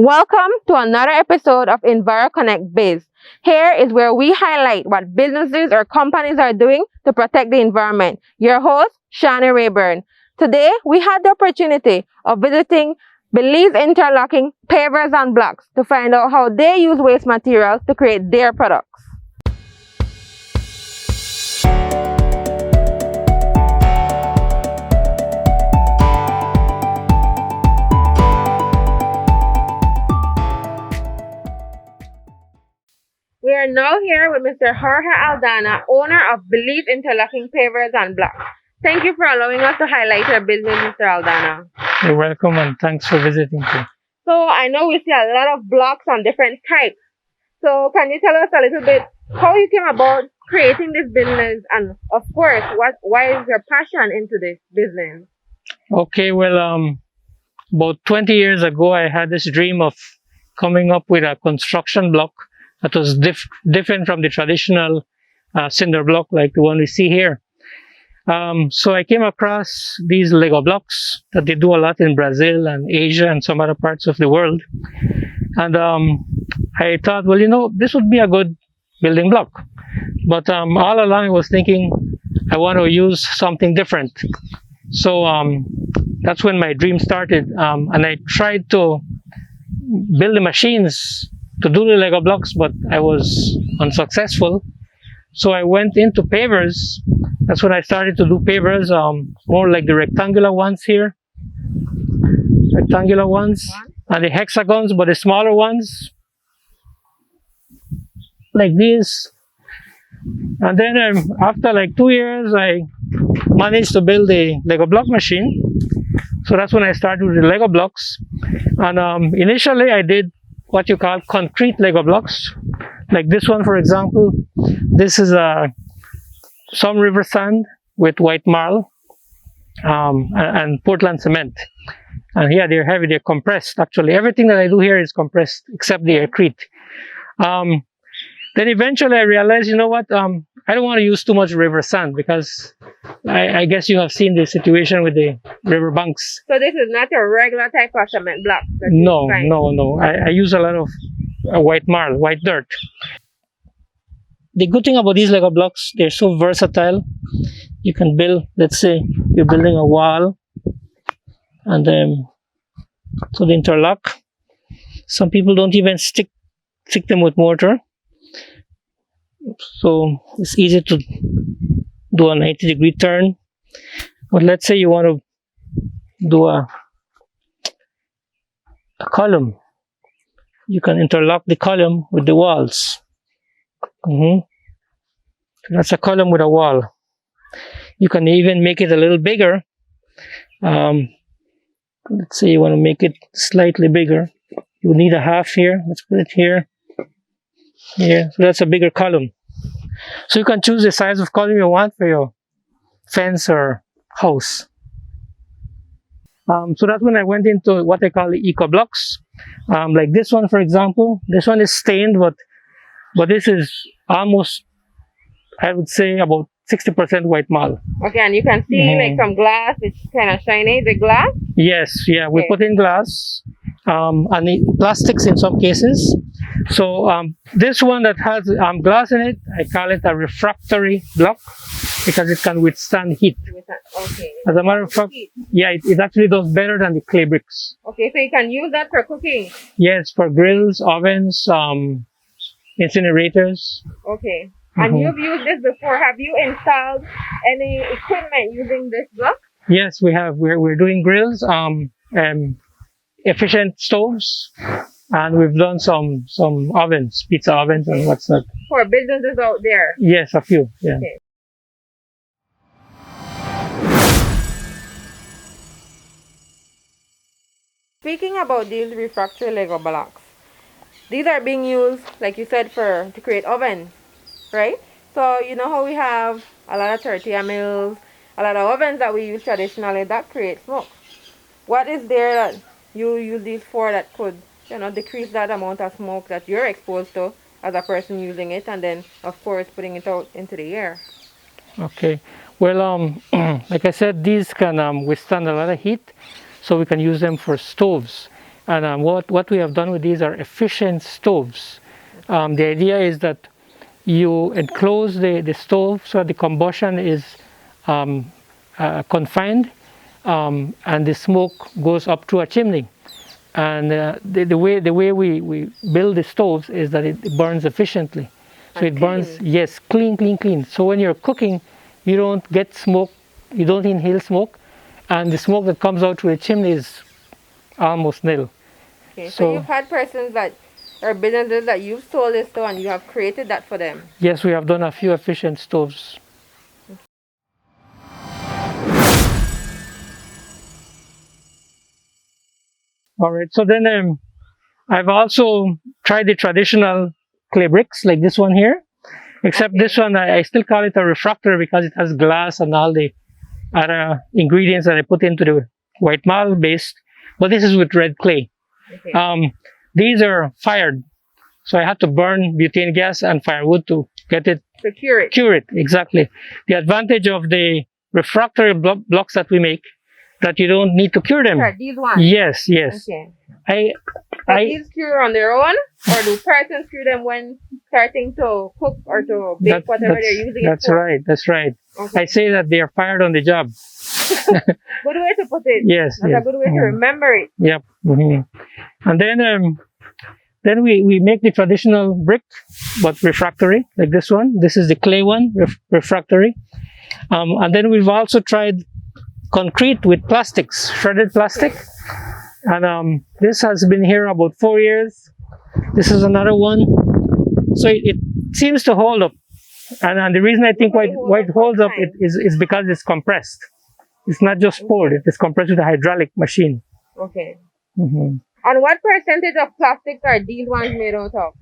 Welcome to another episode of EnviroConnect Biz. Here is where we highlight what businesses or companies are doing to protect the environment. Your host, Shani Rayburn. Today, we had the opportunity of visiting Belize Interlocking, Pavers and Blocks to find out how they use waste materials to create their products. We are now here with Mr. Jorge Aldana, owner of Belize Interlocking Pavers and Blocks. Thank you for allowing us to highlight your business, Mr. Aldana. You're welcome and thanks for visiting too. So I know we see a lot of blocks on different types. So can you tell us a little bit how you came about creating this business, and of course, why is your passion into this business? Okay, well, about 20 years ago, I had this dream of coming up with a construction block that was different from the traditional cinder block like the one we see here. So I came across these Lego blocks that they do a lot in Brazil and Asia and some other parts of the world. And I thought, well, this would be a good building block. But all along I was thinking, I want to use something different. So that's when my dream started. And I tried to build the machines to do the Lego blocks, but I was unsuccessful. So I went into pavers. That's when I started to do pavers, more like the rectangular ones here. Rectangular ones. And the hexagons, but the smaller ones. Like these. And then after like 2 years, I managed to build a Lego block machine. So that's when I started with the Lego blocks. And initially I did what you call concrete Lego blocks. Like this one, for example. This is some river sand with white marl and Portland cement. And here they're heavy, they're compressed. Actually, everything that I do here is compressed except the aircrete. Then eventually I realized, you know what, I don't want to use too much river sand because I guess you have seen the situation with the river banks. So this is not a regular type of cement block? No. I use a lot of white marl, white dirt. The good thing about these Lego blocks, they're so versatile. You can build, let's say, you're building a wall, and so they interlock. Some people don't even stick them with mortar. So it's easy to do a 90-degree turn. But let's say you want to do a column. You can interlock the column with the walls. So that's a column with a wall. You can even make it a little bigger. Let's say you want to make it slightly bigger. You need a half here. Let's put it here. Here. So that's a bigger column. So you can choose the size of column you want for your fence or house. So that's when I went into what I call the eco blocks. Like this one, for example. This one is stained, but this is almost, I would say, about 60% white marl. Okay, and you can see like some glass. It's kind of shiny. The glass? Yes, yeah. Okay. We put in glass and the plastics in some cases. So this one that has glass in it, I call it a refractory block because it can withstand heat. Okay. As a matter of fact, yeah, it actually does better than the clay bricks. Okay, so you can use that for cooking? Yes, for grills, ovens, incinerators. Okay. And you've used this before. Have you installed any equipment using this block? Yes, we have. We're doing grills, efficient stoves, and we've done some ovens, pizza ovens and what's not. For businesses out there? Yes, a few. Yeah. Okay. Speaking about these refractory Lego blocks, these are being used, like you said, to create ovens, right? So you know how we have a lot of tortilla mills, a lot of ovens that we use traditionally that create smoke. What is there that you use these for that could, decrease that amount of smoke that you're exposed to as a person using it, and then of course putting it out into the air? Okay. Well, like I said, these can withstand a lot of heat, so we can use them for stoves. And what we have done with these are efficient stoves. The idea is that you enclose the stove so the combustion is confined, and the smoke goes up through a chimney. And the way we build the stoves is that it burns efficiently. So it burns, yes, clean. So when you're cooking, you don't get smoke, you don't inhale smoke, and the smoke that comes out through the chimney is almost nil. Okay, so you've had persons that, or businesses that you've sold this to and you have created that for them? Yes, we have done a few efficient stoves. All right, so then I've also tried the traditional clay bricks like this one here, except this one I still call it a refractory because it has glass and all the other ingredients that I put into the white marble base, but this is with red clay. Okay. These are fired, so I had to burn butane gas and firewood to get it to cure it. Cure it, exactly. The advantage of the refractory blocks that we make, that you don't need to cure them. Sure, these ones? Yes. Okay. These cure on their own, or do persons cure them when starting to cook or to bake whatever they're using it for? That's right. Okay. I say that they are fired on the job. Good way to put it. Yes. That's a good way to remember it. Yep. And then we make the traditional brick, but refractory, like this one. This is the clay one, refractory. And then we've also tried concrete with plastics, shredded plastic. And this has been here about 4 years. This is another one. So it seems to hold up. And the reason I think why it holds up is because it's compressed. It's not just poured, it is compressed with a hydraulic machine. Okay. And what percentage of plastics are these ones made of? 30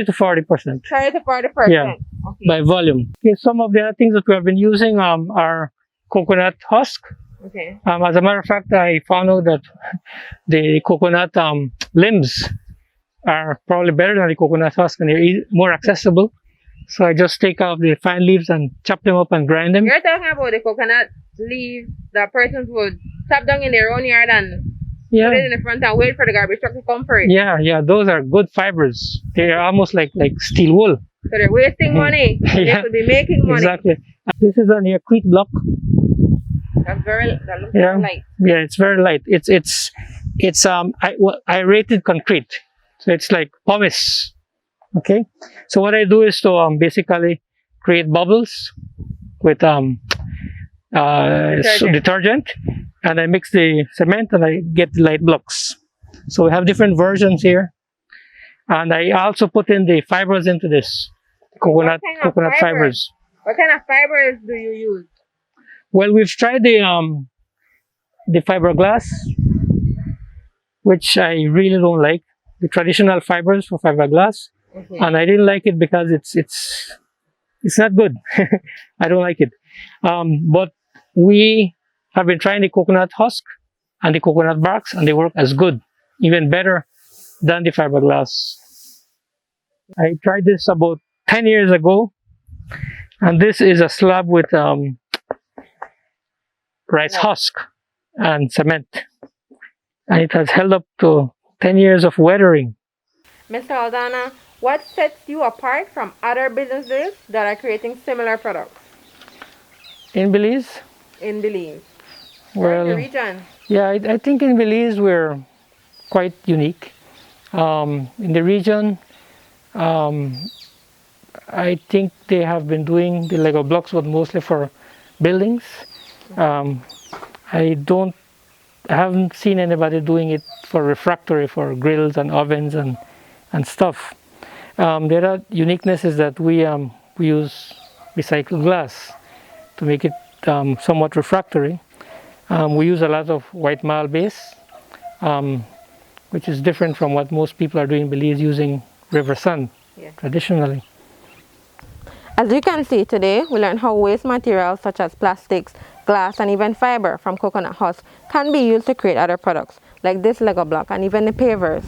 to 40%. 30 to 40%? Yeah, okay. By volume. Okay, some of the other things that we have been using are coconut husk. Okay. As a matter of fact, I found out that the coconut limbs are probably better than the coconut husk, and they're more accessible. So I just take out the fine leaves and chop them up and grind them. You're talking about the coconut leaves that persons would chop down in their own yard and put it in the front and wait for the garbage truck to come for it. Yeah, those are good fibers. They're almost like steel wool. So they're wasting money. They could be making money. Exactly. This is an aircrete block. That looks very light. Yeah, it's very light. It's aerated concrete. So it's like pumice. Okay. So what I do is to basically create bubbles with detergent, and I mix the cement and I get the light blocks. So we have different versions here, and I also put in the fibers into this coconut fibers. What kind of fibers do you use? Well, we've tried the fiberglass, which I really don't like. The traditional fibers for fiberglass, and I didn't like it because it's not good. I don't like it. But we have been trying the coconut husk and the coconut barks, and they work as good, even better than the fiberglass. I tried this about 10 years ago, and this is a slab with rice husk and cement, and it has held up to 10 years of weathering. Mr. Aldana, what sets you apart from other businesses that are creating similar products? In Belize? In Belize. Well, the region? Yeah, I think in Belize we're quite unique. In the region, I think they have been doing the Lego blocks, but mostly for buildings. I haven't seen anybody doing it for refractory, for grills and ovens and stuff. There are uniquenesses that we use recycled glass to make it somewhat refractory. We use a lot of white marl base, which is different from what most people are doing in Belize, using river sand traditionally. As you can see today, we learned how waste materials such as plastics, glass, and even fiber from coconut husk can be used to create other products, like this Lego block and even the pavers.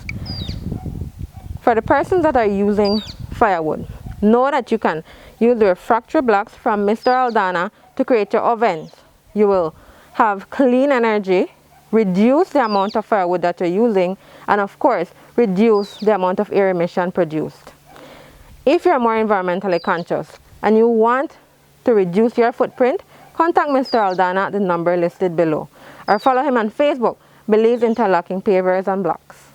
For the persons that are using firewood, know that you can use the refractory blocks from Mr. Aldana to create your ovens. You will have clean energy reduce the amount of firewood that you're using, and of course, reduce the amount of air emission produced. If you're more environmentally conscious and you want to reduce your footprint, contact Mr. Aldana at the number listed below, or follow him on Facebook, Belize Interlocking Pavers and Blocks.